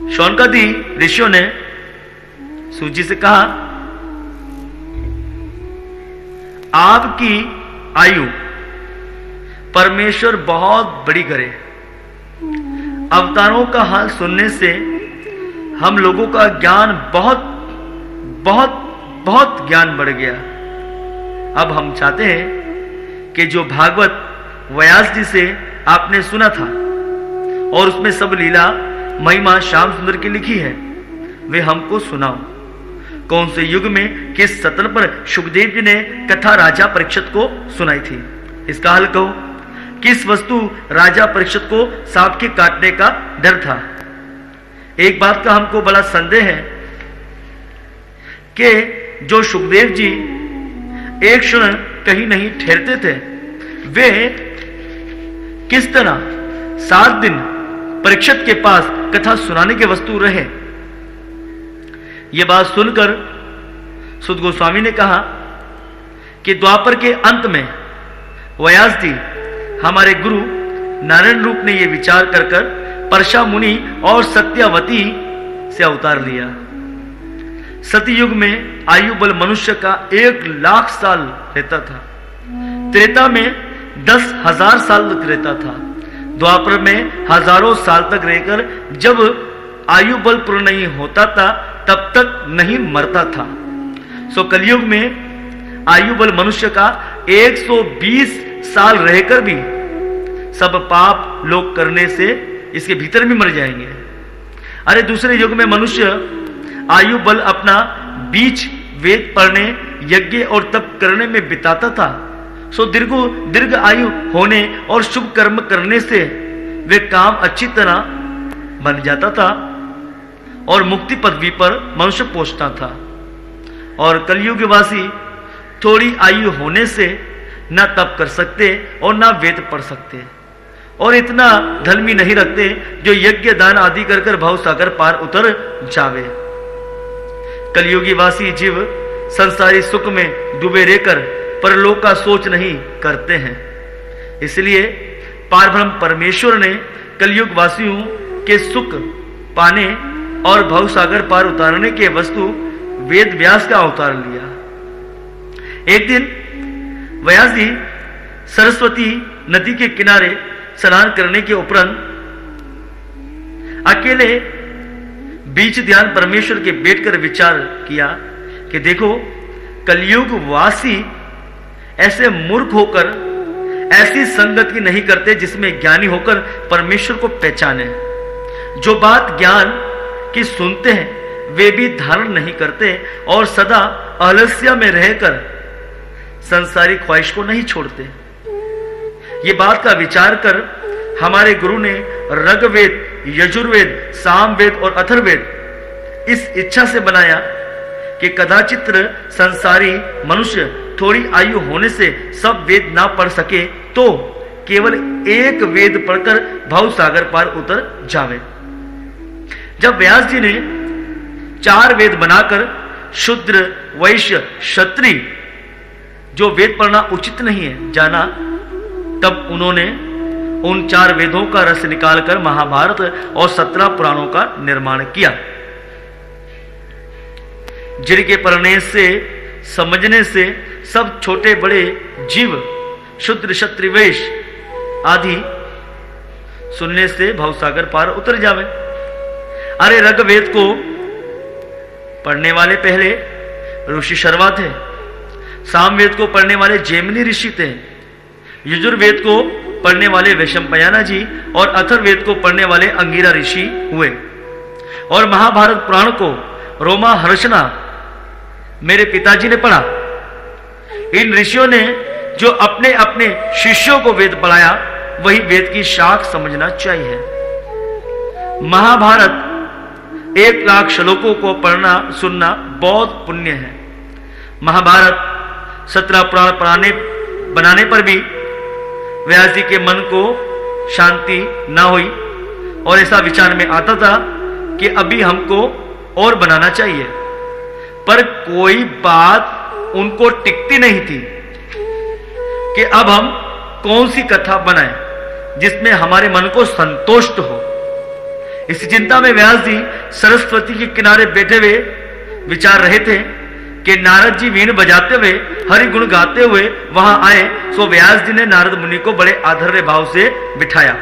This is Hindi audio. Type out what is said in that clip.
शौनकादि ऋषियों ने सूजी से कहा, आपकी आयु परमेश्वर बहुत बड़ी करे। अवतारों का हाल सुनने से हम लोगों का ज्ञान बहुत बहुत बहुत ज्ञान बढ़ गया। अब हम चाहते हैं कि जो भागवत व्यास जी से आपने सुना था और उसमें सब लीला महिमा श्याम सुंदर की लिखी है, वे हमको सुनाओ। कौन से युग में किस सतन पर सुखदेव जी ने कथा राजा परीक्षित को सुनाई थी, इसका हल कहो। किस वस्तु राजा परीक्षित को सांप के काटने का डर था। एक बात का हमको बड़ा संदेह है कि जो सुखदेव जी एक क्षण कहीं नहीं ठहरते थे, वे किस तरह 7 दिन परीक्षित के पास कथा सुनाने के वस्तु रहे। यह बात सुनकर सुत गोस्वामी ने कहा कि द्वापर के अंत में व्यास जी हमारे गुरु नारायण रूप ने यह विचार कर कर परशा मुनि और सत्यवती से अवतार लिया। सतयुग में आयु बल मनुष्य का 1,00,000 साल रहता था। त्रेता में 10,000 साल तक रहता था। द्वापर में हजारों साल तक रहकर जब आयु बल पूर्ण नहीं होता था तब तक नहीं मरता था। सो कलयुग में आयु बल मनुष्य का 120 साल रहकर भी सब पाप लोग करने से इसके भीतर भी मर जाएंगे। अरे दूसरे युग में मनुष्य आयु बल अपना बीच वेद पढ़ने, यज्ञ और तप करने में बिताता था। सो दीर्घ आयु होने और शुभ कर्म करने से वे काम अच्छी तरह बन जाता था और मुक्ति पदवी पर मनुष्य पहुंचता था। और कलयुगवासी थोड़ी आयु होने से ना तप कर सकते और ना वेद पढ़ सकते और इतना धन भी नहीं रखते जो यज्ञ दान आदि कर कर भव सागर पार उतर जावे। कलयुगी वासी जीव संसारी सुख में डूबे रहकर परलोक का सोच नहीं करते हैं। इसलिए पारब्रह्म परमेश्वर ने कलयुग वासियों के सुख पाने और भव सागर पार उतारने के वस्तु वेद व्यास का अवतार लिया। एक दिन व्यास जी सरस्वती नदी के किनारे स्नान करने के उपरांत अकेले बीच ध्यान परमेश्वर के बैठकर विचार किया कि देखो कलयुग वासी ऐसे मूर्ख होकर ऐसी संगति नहीं करते जिसमें ज्ञानी होकर परमेश्वर को पहचाने। जो बात ज्ञान की सुनते हैं वे भी धारण नहीं करते और सदा आलस्य में रहकर संसारी ख्वाहिश को नहीं छोड़ते। ये बात का विचार कर हमारे गुरु ने ऋग्वेद, यजुर्वेद, सामवेद और अथर्ववेद इस इच्छा से बनाया कि कदाचित संसारी मनुष्य थोड़ी आयु होने से सब वेद ना पढ़ सके तो केवल एक वेद पढ़कर भव सागर पार उतर जावे। जब व्यास जी ने 4 वेद बनाकर शूद्र, वैश्य, क्षत्रिय जो वेद पढ़ना उचित नहीं है जाना, तब उन्होंने उन 4 वेदों का रस निकालकर महाभारत और 17 पुराणों का निर्माण किया, जिनके पढ़ने से समझने से सब छोटे बड़े जीव शूद्र, क्षत्रिय, वैश्य आदि सुनने से भवसागर पार उतर जावे। अरे ऋग्वेद को पढ़ने वाले पहले ऋषि शर्मा थे, सामवेद को पढ़ने वाले जैमिनी ऋषि थे, यजुर्वेद को पढ़ने वाले वैशंपायन जी और अथर्ववेद को पढ़ने वाले अंगिरा ऋषि हुए और महाभारत पुराण को रोमा हर्षणा मेरे पिताजी ने पढ़ा। इन ऋषियों ने जो अपने अपने शिष्यों को वेद पढ़ाया वही वेद की शाख समझना चाहिए। महाभारत 1,00,000 श्लोकों को पढ़ना सुनना बहुत पुण्य है। महाभारत 17 पुराण बनाने पर भी व्यास जी के मन को शांति ना हुई और ऐसा विचार में आता था कि अभी हमको और बनाना चाहिए, पर कोई बात उनको टिकती नहीं थी कि अब हम कौन सी कथा बनाएं जिसमें हमारे मन को संतुष्ट हो। इसी चिंता में व्यास जी सरस्वती के किनारे बैठे हुए विचार रहे थे कि नारद जी वीण बजाते हुए हरि गुण गाते हुए वहां आए। सो व्यास जी ने नारद मुनि को बड़े आदर भाव से बिठाया।